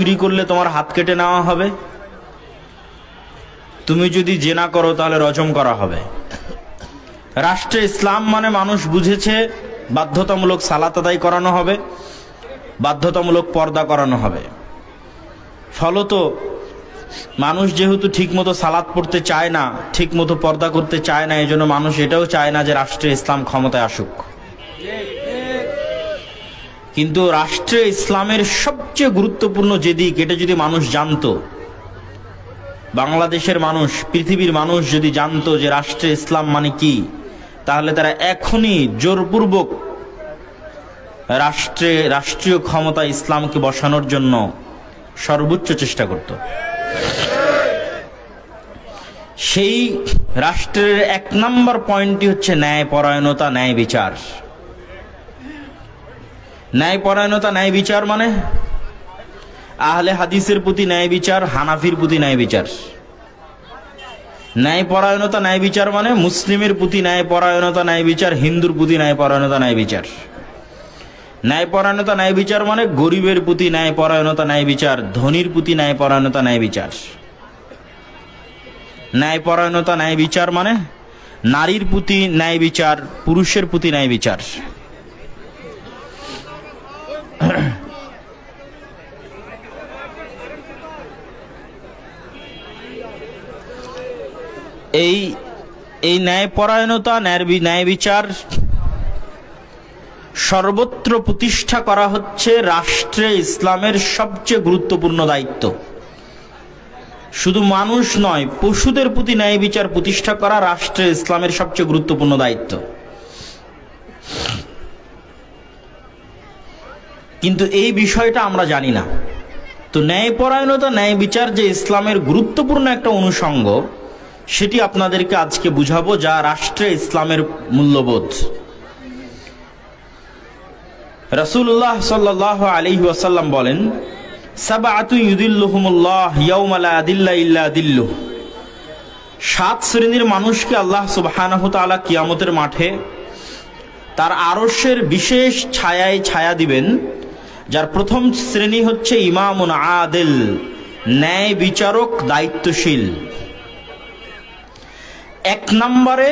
চুরি করলে তোমার হাত কেটে নেওয়া হবে, তুমি যদি জেনা করো তাহলে রজম করা হবে। রাষ্ট্রে ইসলাম মানে মানুষ বুঝেছে বাধ্যতামূলক সালাত আদায় করানো হবে, বাধ্যতামূলক পর্দা করানো হবে। ফলত মানুষ যেহেতু ঠিকমতো সালাত পড়তে চায় না, ঠিকমতো পর্দা করতে চায় না, এই জন্য মানুষ এটাও চায় না যে রাষ্ট্রে ইসলাম ক্ষমতায় আসুক। কিন্তু রাষ্ট্রে ইসলামের সবচেয়ে গুরুত্বপূর্ণ যে দিক, এটা যদি মানুষ জানতো, বাংলাদেশের মানুষ, পৃথিবীর মানুষ যদি জানতো যে রাষ্ট্রে ইসলাম মানে কি, তাহলে তারা এখনই জোরপূর্বক রাষ্ট্রীয় ক্ষমতা ইসলামকে বসানোর জন্য সর্বোচ্চ চেষ্টা করত। সেই রাষ্ট্রের ১ নম্বর পয়েন্টটি হচ্ছে ন্যায়পরায়ণতা, ন্যায় বিচার। ন্যায়পরায়ণতা, ন্যায় বিচার মানে আহলে হাদিসের প্রতি ন্যায় বিচার, হানাফির প্রতি ন্যায় বিচার। ন্যায়পরায়ণতা, ন্যায় বিচার মানে মুসলিমের প্রতি ন্যায়পরায়ণতা, ন্যায় বিচার, হিন্দুর প্রতি ন্যায়পরায়ণতা, ন্যায় বিচার। ন্যায়পরায়ণতা, ন্যায় বিচার মানে গরিবের প্রতি ন্যায়পরায়ণতা, ন্যায় বিচার, ধনীর প্রতি ন্যায়পরায়ণতা, ন্যায় বিচার। ন্যায়পরায়ণতা, ন্যায় বিচার মানে নারীর প্রতি ন্যায় বিচার, পুরুষের প্রতি ন্যায় বিচার। এই ন্যায়পরায়ণতা, ন্যায় বিচার সর্বত্র প্রতিষ্ঠা করা হচ্ছে রাষ্ট্রে ইসলামের সবচেয়ে গুরুত্বপূর্ণ দায়িত্ব। শুধু মানুষ নয়, পশুদের প্রতি ন্যায় বিচার প্রতিষ্ঠা করা রাষ্ট্রে ইসলামের সবচেয়ে গুরুত্বপূর্ণ দায়িত্ব। কিন্তু এই বিষয়টা আমরা জানি না। তো ন্যায়পরায়ণতা, ন্যায় বিচার যে ইসলামের গুরুত্বপূর্ণ একটা অনুষঙ্গ, সেটি আপনাদেরকে আজকে বুঝাবো, যা রাষ্ট্রে ইসলামের মূল্যবোধ। রাসূলুল্লাহ সাল্লাল্লাহু আলাইহি ওয়াসাল্লাম বলেন, সাবআতু ইউদিল্লুহুমুল্লাহ ইয়াওমা লা দিল্লা ইল্লা দিল্লুহ। 7 শ্রেণীর মানুষকে আল্লাহ সুবহানাহু ওয়া তাআলা কিয়ামতের মাঠে তার আরশের বিশেষ ছায়ায় ছায়া দিবেন। যার প্রথম শ্রেণী হচ্ছে ইমামুন আদিল, ন্যায় বিচারক, দায়িত্বশীল। 1 নম্বরে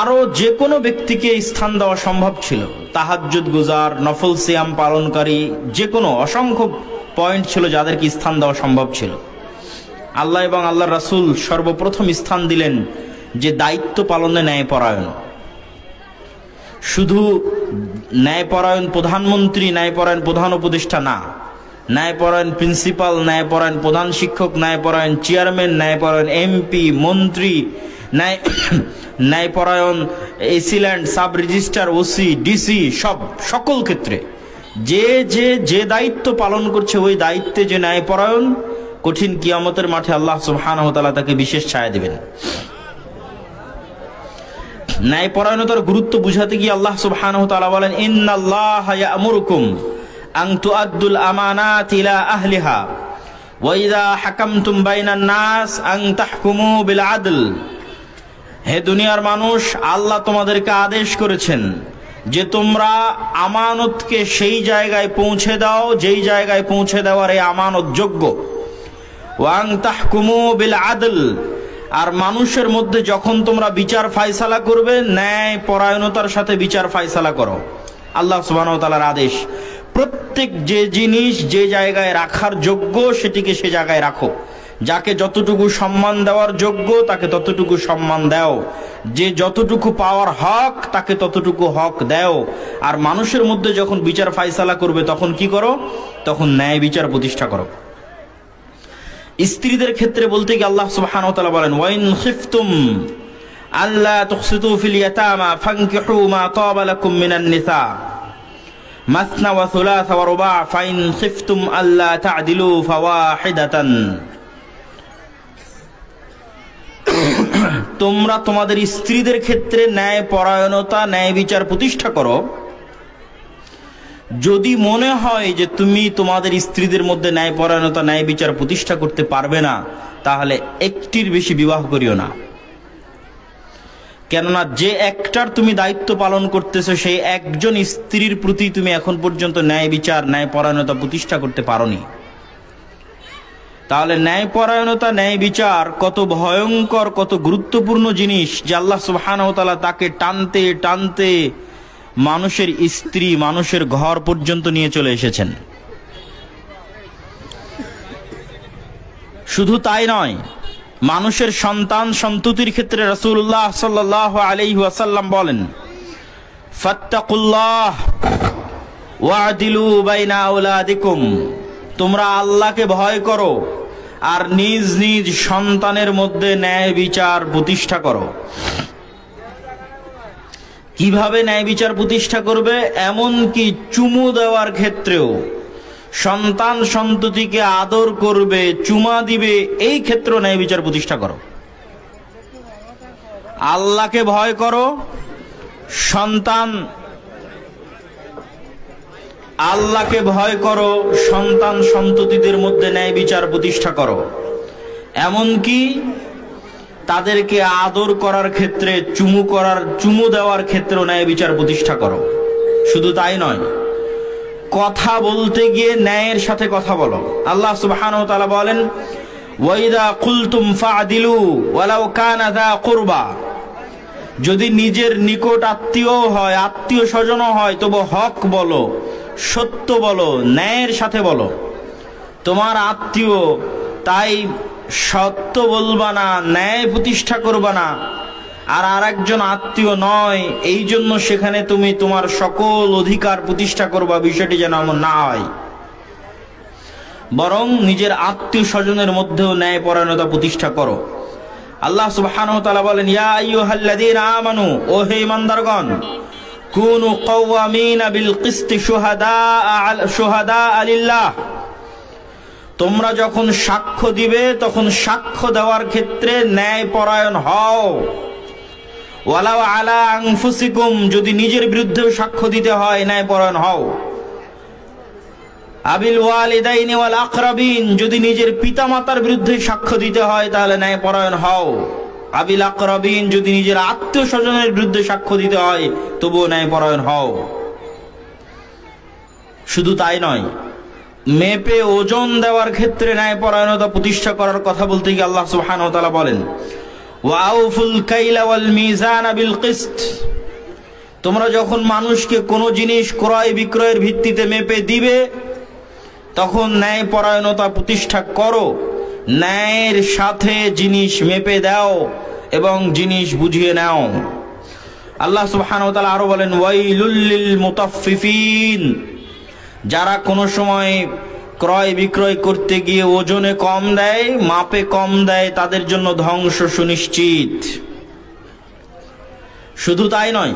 আরো যে কোনো ব্যক্তিকে স্থান দেওয়া সম্ভব ছিল। তাহাজ্জুদ গুজার, নফল সিয়াম পালনকারী, যে কোনো অসংখ্য পয়েন্ট ছিল যাদেরকে স্থান দেওয়া সম্ভব ছিল। আল্লাহ এবং আল্লাহর রাসূল সর্বপ্রথম স্থান দিলেন যে দায়িত্ব পালনে ন্যায়পরায়ণ। শুধু ন্যায়পরায়ণ প্রধানমন্ত্রী, ন্যায়পরায়ণ প্রধান উপদেষ্টা না, ন্যায়পরায়ণ প্রিন্সিপাল, ন্যায়পরায়ণ প্রধান শিক্ষক, ন্যায়পরায়ণ চেয়ারম্যান, ন্যায়পরায়ণ এমপি, মন্ত্রী, ন্যায়পরায়ণ AC land, sub registrar, OC, DC, সকল ক্ষেত্রে যে দায়িত্ব পালন করছে, ওই দায়িত্বে যে ন্যায়পরায়ণ, কঠিন কিয়ামতের মাঠে আল্লাহ সুবহানাহু ওয়া তাআলা তাকে বিশেষ ছায়া দিবেন। ন্যায়পরায়ণতার গুরুত্ব বুঝাতে গিয়ে আল্লাহ সুবহানাহু ওয়া তাআলা বলেন, ইন্নাল্লাহা ইয়া'মুরুকুম আন তুআদ্দুল আমানাতি ইলা আহলিহা ওয়া ইযা হাকামতুম বাইনান নাস আন তাহকুমু বিল আদল। হে দুনিয়ার মানুষ, আল্লাহ তোমাদেরকে আদেশ করেছেন যে তোমরা আমানতকে সেই জায়গায় পৌঁছে দাও যেই জায়গায় পৌঁছে দেওয়ার এই আমানত যোগ্য। ওয়া আন তাহকুমু বিল আদল, আর মানুষের মধ্যে যখন তোমরা বিচার ফায়সালা করবে, ন্যায় পরায়ণতার সাথে বিচার ফায়সালা করো। আল্লাহ সুবহানাহু ওয়া তাআলার আদেশ, প্রত্যেক যে জিনিস যে জায়গায় রাখার যোগ্য সেটিকে সে জায়গায় রাখো। যাকে যতটুকু সম্মান দেওয়ার যোগ্য তাকে ততটুকু সম্মান দাও, যে যতটুকু পাওয়ার হক তাকে ততটুকু হক দাও। আর মানুষের মধ্যে যখন বিচার ফায়সালা করবে তখন কি করো? তখন ন্যায় বিচার প্রতিষ্ঠা করো। স্ত্রীদের ক্ষেত্রে বলতে গিয়ে আল্লাহ সুবহানাহু ওয়া তাআলা বলেন, ওয়াইন খিফতুম আল্লা তুকসিতু ফিল ইয়াতামা ফানকিহু মা তাবা লাকুম মিনান নিসা মাসনা ওয়া সুলাসা ওয়া রুবা ফাইন খিফতুম আল্লা তা'দিলু ফাওয়াহিদাতান। তোমরা তোমাদের স্ত্রীদের ক্ষেত্রে ন্যায় পরায়ণতা, ন্যায় বিচার প্রতিষ্ঠা করো। যদি মনে হয় যে তুমি তোমাদের স্ত্রীদের মধ্যে ন্যায়পরায়ণতা, ন্যায় বিচার প্রতিষ্ঠা করতে পারবে না, তাহলে একটির বেশি বিবাহ করিও না। কেননা যে একটার তুমি দায়িত্ব পালন করতেছো সেই একজন স্ত্রীর প্রতি তুমি এখন পর্যন্ত ন্যায় বিচার, ন্যায় পরায়ণতা প্রতিষ্ঠা করতে পারোনি। তাহলে ন্যায় পরায়ণতা, ন্যায় বিচার কত ভয়ঙ্কর, কত গুরুত্বপূর্ণ জিনিস যে আল্লাহ সুবহানাহু ওয়া তাআলা তাকে টানতে টানতে মানুষের স্ত্রী, মানুষের ঘর পর্যন্ত নিয়ে চলে এসেছেন। শুধু তাই নয়, মানুষের সন্তান সন্ততির ক্ষেত্রে রাসূলুল্লাহ সাল্লাল্লাহু আলাইহি ওয়াসাল্লাম বলেন, ফাত্তাকুল্লাহ ওয়াদিলু বাইনা আওলাদিকুম, তোমরা আল্লাহকে ভয় করো আর নিজ নিজ সন্তানের মধ্যে ন্যায় বিচার প্রতিষ্ঠা করো। কিভাবে ন্যায় বিচার প্রতিষ্ঠা করবে? এমন কি চুমু দেওয়ার ক্ষেত্রেও সন্তান সন্ততিকে আদর করবে, চুমা দিবে, এই ক্ষেত্রে ন্যায় বিচার প্রতিষ্ঠা করো। আল্লাহকে ভয় করো, আল্লাহকে ভয় করো, সন্তান সন্ততিদের মধ্যে ন্যায় বিচার প্রতিষ্ঠা করো। এমনকি তাদেরকে আদর করার ক্ষেত্রে, চুমু দেওয়ার ক্ষেত্রেও ন্যায় বিচার প্রতিষ্ঠা করো। শুধু তাই নয়, কথা বলতে গিয়ে ন্যায়ের সাথে কথা বলো। আল্লাহ সুবহানাহু ওয়া তাআলা বলেন, ওয়াইদা কুলতুম ফাআদিলু ওয়ালাউ কানা যা কুরবা, যদি নিজের নিকট আত্মীয় হয়, আত্মীয় স্বজনও হয়, তবু হক বলো, সত্য বলো, ন্যায়ের সাথে বলো। তোমার আত্মীয়, তাই সত্য বলবা না, ন্যায় প্রতিষ্ঠা করবা না। আর আরেকজন আত্মীয় নয়, এই জন্য সেখানে তুমি তোমার সকল অধিকার প্রতিষ্ঠা করবা, বিষয়টি যেন এমন না হয়। বরং নিজের আত্মীয় স্বজনের মধ্যেও ন্যায় পরায়ণতা প্রতিষ্ঠা করো। আল্লাহ সুবহানাহু ওয়া তাআলা বলেন, ইয়া আইয়ুহাল্লাযীনা আমানু, ও হে ঈমানদারগণ, কুনু কাওয়ামিনা বিল কিসতি শুহাদা লিল্লাহ, তোমরা যখন সাক্ষ্য দিবে তখন সাক্ষ্য দেওয়ার ক্ষেত্রে ন্যায় পরায়ণ হও। ওয়ালাউ আলা আনফুসিকুম, যদি নিজের বিরুদ্ধেও সাক্ষ্য দিতে হয় ন্যায় পরায়ণ হও। আবিল ওয়ালিদাইনি ওয়াল আকরাবিন, যদি নিজের পিতামাতার বিরুদ্ধে সাক্ষ্য দিতে হয় তাহলে ন্যায় পরায়ণ হও। আবিল আকরাবিন, যদি নিজের আত্মীয় স্বজনের বিরুদ্ধে সাক্ষ্য দিতে হয় তবুও ন্যায় পরায়ণ হও। শুধু তাই নয়, মেপে ওজন দেওয়ার ক্ষেত্রে ন্যায় পরায়ণতা প্রতিষ্ঠা করার কথা বলতে গিয়ে আল্লাহ সুবহানাহু ওয়া তাআলা বলেন, ওয়াউফুল কাইলা ওয়াল মিজানা বিল কিসত, তোমরা যখন মানুষকে কোনো জিনিস ক্রয় বিক্রয়ের ভিত্তিতে মেপে দিবে তখন ন্যায় পরায়ণতা প্রতিষ্ঠা করো, ন্যায়ের সাথে জিনিস মেপে দাও এবং জিনিস বুঝিয়ে নাও। আল্লাহ সুবহানাহু ওয়া তাআলা আরো বলেন, ওয়াইলুল লিল মুতাফফিফিন, যারা কোনো সময় ক্রয় বিক্রয় করতে গিয়ে ওজনে কম দেয়, মাপে কম দেয়, তাদের জন্য ধ্বংস সুনিশ্চিত। শুধু তাই নয়,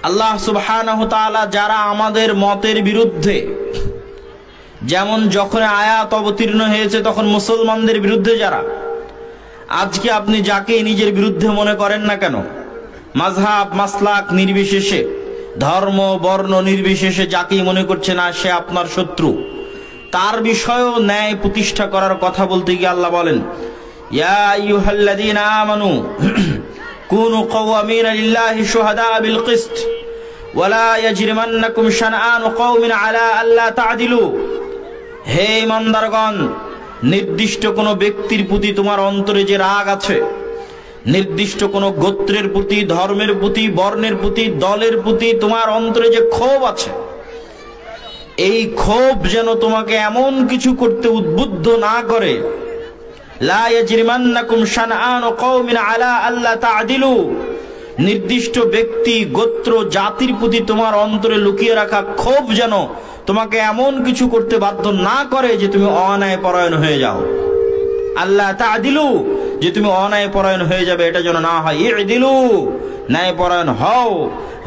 আল্লাহ সুবহানাহু ওয়া তাআলা যারা আমাদের মতের বিরুদ্ধে, যেমন যখন আয়াত অবতীর্ণ হয়েছে তখন মুসলমানদের বিরুদ্ধে যারা, আজকে আপনি যাকে নিজের বিরুদ্ধে মনে করেন না কেন, মাযহাব মাসলাক নির্বিশেষে, ধর্ম বর্ণ নির্বিশেষে যাকেই মনে করছে না সে আপনার শত্রু, তার বিষয়েও ন্যায় প্রতিষ্ঠা করার কথা বলতে গিয়ে আল্লাহ বলেন, ইয়া আইয়ুহাল্লাযীনা আমানু কুনু কাওয়ামিনা লিল্লাহি শুহাদা বিল কিসত ওয়ালা ইয়াজরিমান্নাকুম শানআনু কওমিন আলা আল্লা তা'দিলু, হে ঈমানদারগণ, নির্দিষ্ট কোনো ব্যক্তির প্রতি তোমার অন্তরে যে রাগ আছে, নির্দিষ্ট কোনো গোত্রের প্রতি, ধর্মের প্রতি, বর্ণের প্রতি, দলের প্রতি তোমার অন্তরে যে ক্ষোভ আছে, এই ক্ষোভ যেন তোমাকে এমন কিছু করতে উদ্বুদ্ধ না করে, লা ইয়াজরিমান্নাকুম শানআনু কওমিন আলা আল্লা তা'দিলু, নির্দিষ্ট ব্যক্তি, গোত্র, জাতির প্রতি তোমার অন্তরে লুকিয়ে রাখা ক্ষোভ যেন তোমাকে এমন কিছু করতে বাধ্য না করে যে তুমি অন্যায় পরায়ণ হয়ে যাও। আল্লাহ তা'দিলু, যে তুমি অন্যায় পরায়ণ হয়ে যাবে, এটা যেন না হয়। ই'দিলু, ন্যায় পরায়ণ হও।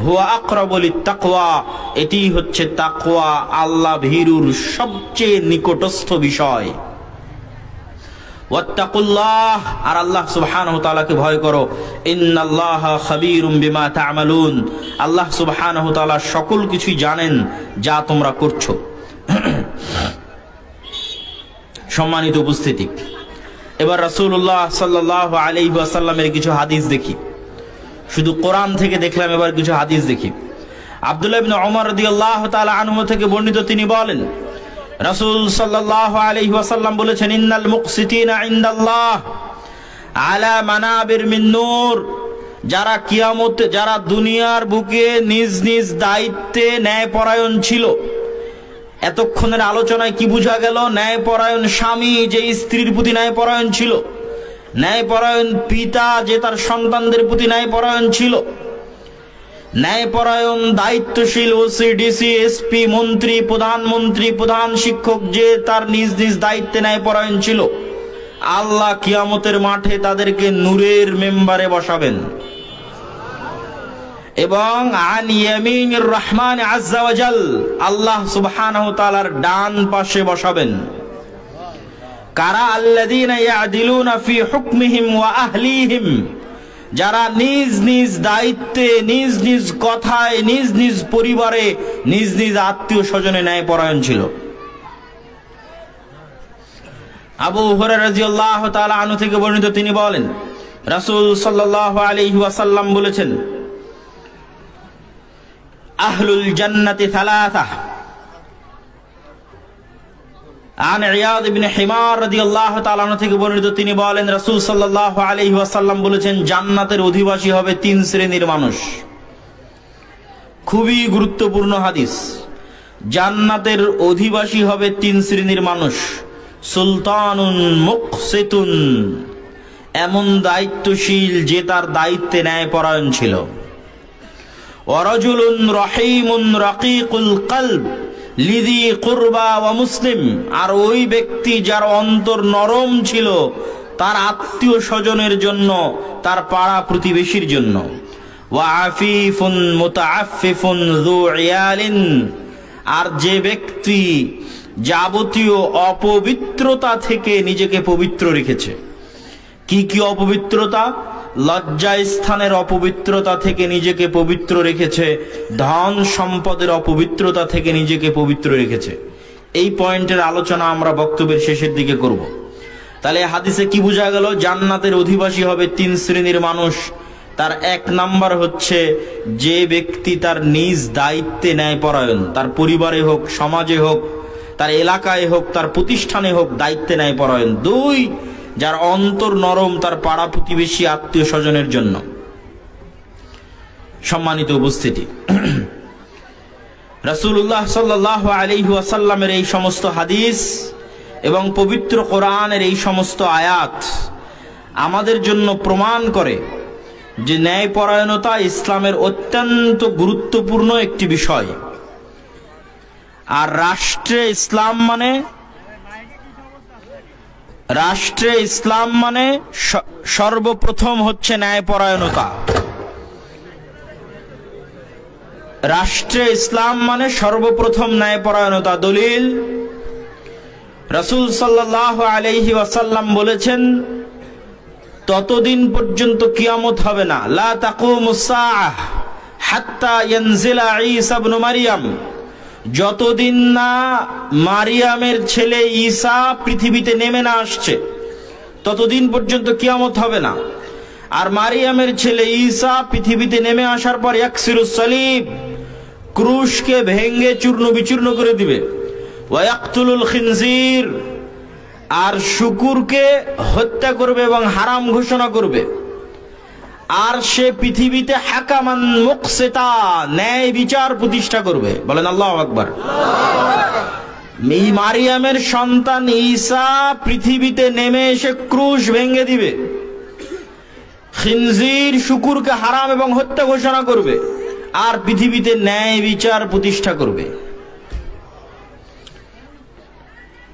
হুয়া আকরাবু লিত-তাকওয়া, এটি হচ্ছে তাকওয়া, আল্লাহ ভীরুর সবচেয়ে নিকটস্থ বিষয়। ওয়াত্তাকুল্লাহ, আর আল্লাহ সুবহানাহু ওয়া তাআলাকে ভয় করো। ইন্নাল্লাহা খাবীরুম বিমা তা'মালুন, আল্লাহ সুবহানাহু ওয়া তাআলা সকল কিছুই জানেন যা তোমরা করছো। সম্মানিত উপস্থিতি, এবার রাসূলুল্লাহ সাল্লাল্লাহু আলাইহি ওয়াসাল্লামের কিছু হাদিস দেখি। শুধু কোরআন থেকে দেখলাম, এবার কিছু হাদিস দেখি। আব্দুল্লাহ ইবনে ওমর রাদিয়াল্লাহু তাআলা আনহু থেকে বর্ণিত, তিনি বলেন রাসূল সাল্লাল্লাহু আলাইহি ওয়াসাল্লাম বলেছেন, ইন্নাল মুকসিতিনা ইনদাল্লাহ আলা মানাবির মিন নূর, যারা কিয়ামতে, যারা দুনিয়ার বুকে নিজ নিজ দায়িত্বে ন্যায়পরায়ণ ছিল। এতক্ষণের আলোচনায় কি বোঝা গেল? ন্যায়পরায়ণ স্বামী যে স্ত্রীর প্রতি ন্যায়পরায়ণ ছিল, ন্যায়পরায়ণ পিতা যে তার সন্তানদের প্রতি ন্যায়পরায়ণ ছিল, ন্যায়পরায়ণ দায়িত্বশীল ওসি, ডিসি, এসপি, মন্ত্রী, প্রধানমন্ত্রী, প্রধান শিক্ষক যে তার নিজ নিজ দায়িত্বে ন্যায়পরায়ণ ছিল, আল্লাহ কিয়ামতের মাঠে তাদেরকে নূরের মেম্বারে বসাবেন এবং আন ইয়ামিনির রহমান আযজা ওয়া জাল, আল্লাহ সুবহানাহু ওয়া তাআলার ডান পাশে বসাবেন। কারা? আল্লাযীনা ইয়াদিলুনা ফি হুকমিহিম ওয়া আহলিহিম, যারা নিজ নিজ দায়িত্বে, নিজ নিজ কথায়, নিজ নিজ পরিবারে, নিজ নিজ আত্মীয় স্বজনে ন্যায়পরায়ণ ছিল। আবু হুরায়রা রাদিয়াল্লাহু তাআলা আনহু থেকে বর্ণিত, তিনি বলেন রাসূল সাল্লাল্লাহু আলাইহি ওয়াসাল্লাম বলেছেন, আহলুল জান্নাতি সালাসা। আন ইয়াদ ইবনে হিমার রাদিয়াল্লাহু তাআলা আনহু থেকে বর্ণিত, তিনি বলেন রাসূল সাল্লাল্লাহু আলাইহি ওয়াসাল্লাম বলেছেন, জান্নাতের অধিবাসী হবে 3 শ্রেণীর মানুষ। খুবই গুরুত্বপূর্ণ হাদিস। জান্নাতের অধিবাসী হবে 3 শ্রেণীর মানুষ। সুলতানুন মুকসিতুন, এমন দায়িত্বশীল যে তার দায়িত্বে ন্যায়পরায়ণ ছিল। ওয়ারাজুলুন রহিমুন রাকিকুল কলব লিযি কুরবা ওয়া মুসলিম, আর ওই ব্যক্তি যার অন্তর নরম ছিল তার আত্মীয় স্বজনের জন্য, তার পাড়া প্রতিবেশীর জন্য। ওয়া আফিফুন মুতাআফফিফুন যু ইয়ালিন, আর যে ব্যক্তি যাবতীয় অপবিত্রতা থেকে নিজেকে পবিত্র রেখেছে। কি কি অপবিত্রতা? লজ্জা স্থানের অপবিত্রতা থেকে নিজেকে পবিত্র রেখেছে, ধন সম্পদের অপবিত্রতা থেকে নিজেকে পবিত্র রেখেছে। এই পয়েন্টের আলোচনা আমরা বক্তব্যের শেষের দিকে করব। তাহলে হাদিসে কি বোঝা গেল? জান্নাতের অধিবাসী হবে 3 শ্রেণীর মানুষ। তার 1 নাম্বার হচ্ছে যে ব্যক্তি তার নিজ দায়িত্বে ন্যায়পরায়ণ, তার পরিবারে হোক, সমাজে হোক, তার এলাকায় হোক, তার প্রতিষ্ঠানে হোক, দায়িত্বে ন্যায়পরায়ণ। 2, যার অন্তর নরম তার পাড়া প্রতিবেশী আত্মীয় স্বজনের জন্য। সম্মানিত উপস্থিতি, রাসূলুল্লাহ সাল্লাল্লাহু আলাইহি ওয়াসাল্লামের এই সমস্ত হাদিস এবং পবিত্র কোরআনের এই সমস্ত আয়াত আমাদের জন্য প্রমাণ করে যে ন্যায়পরায়ণতা ইসলামের অত্যন্ত গুরুত্বপূর্ণ একটি বিষয়। আর রাষ্ট্রে ইসলাম মানে সর্বপ্রথম হচ্ছে ন্যায়পরায়ণতা। রাষ্ট্রে ইসলাম মানে সর্বপ্রথম ন্যায়পরায়ণতা। দলিল, রাসূল সাল্লাল্লাহু আলাইহি ওয়াসাল্লাম বলেছেন, ততদিন পর্যন্ত কিয়ামত হবে না, লা তাকুমুস সাআহ হাত্তা ইয়ানজিলা ঈসা ইবনে মারইয়াম, যতদিন না মারিয়ামের ছেলে ঈসা পৃথিবীতে নেমে না আসছে ততদিন পর্যন্ত কিয়ামত হবে না। আর মারিয়ামের ছেলে ঈসা পৃথিবীতে নেমে আসার পর ইয়াকসিরুস সালিব, ক্রুশকে ভেঙে চূর্ণ বিচূর্ণ করে দিবে। ওয়া ইয়াকতুলুল খিনজির, আর শুকুরকে হত্যা করবে এবং হারাম ঘোষণা করবে। আর সে পৃথিবীতে হাকামান মুকসিতা, ন্যায় বিচার প্রতিষ্ঠা করবে। বলেন আল্লাহু আকবার। এই মারিয়ামের সন্তান ঈসা পৃথিবীতে নেমে এসে ক্রুশ ভেঙে দিবে, খিনজির শুকুরকে হারাম এবং হত্যা ঘোষণা করবে, আর পৃথিবীতে ন্যায় বিচার প্রতিষ্ঠা করবে।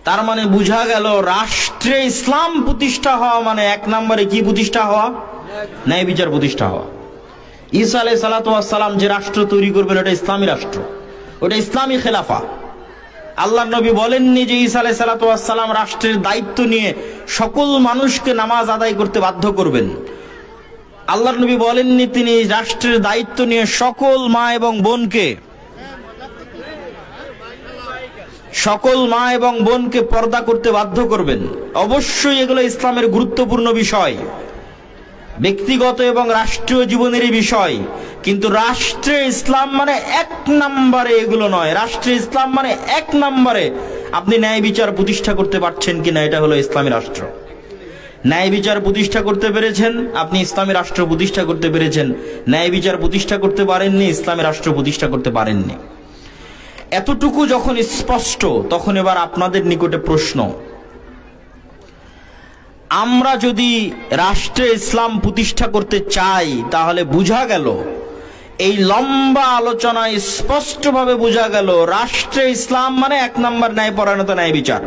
তার মানে বোঝা গেল রাষ্ট্রে ইসলাম প্রতিষ্ঠা হওয়া মানে 1 নম্বরে কি প্রতিষ্ঠা হওয়া? ন্যায় বিচার প্রতিষ্ঠা হওয়া। ঈসা আলাইহিস সালাতু ওয়াস সালাম যে রাষ্ট্র তৈরি করবেন ওটা ইসলামী রাষ্ট্র, ওটা ইসলামী খেলাফা। আল্লাহর নবী বলেননি যে ঈসা আলাইহিস সালাতু ওয়াস সালাম রাষ্ট্রের দায়িত্ব নিয়ে সকল মানুষকে নামাজ আদায় করতে বাধ্য করবেন। আল্লাহর নবী বলেননি তিনি রাষ্ট্রের দায়িত্ব নিয়ে সকল মা এবং বোনকে পর্দা করতে বাধ্য করবেন। অবশ্যই এগুলো ইসলামের গুরুত্বপূর্ণ বিষয়, ব্যক্তিগত এবং রাষ্ট্রীয় জীবনেরই বিষয়, কিন্তু রাষ্ট্রে ইসলাম মানে এক নম্বরে এগুলো নয়। রাষ্ট্রে ইসলাম মানে এক নম্বরে আপনি ন্যায় বিচার প্রতিষ্ঠা করতে পারছেন কিনা, এটা হলো ইসলামী রাষ্ট্র। ন্যায় বিচার প্রতিষ্ঠা করতে পেরেছেন, আপনি ইসলামী রাষ্ট্র প্রতিষ্ঠা করতে পেরেছেন। ন্যায় বিচার প্রতিষ্ঠা করতে পারেননি, ইসলামী রাষ্ট্র প্রতিষ্ঠা করতে পারেননি। এতটুকু যখন স্পষ্ট, তখন এবার আপনাদের নিকটে প্রশ্ন, আমরা যদি রাষ্ট্রে ইসলাম প্রতিষ্ঠা করতে চাই, তাহলে বোঝা গেল, এই লম্বা আলোচনায় স্পষ্টভাবে বোঝা গেল, রাষ্ট্রে ইসলাম মানে এক নম্বর ন্যায়পরায়ণতা, ন্যায় বিচার।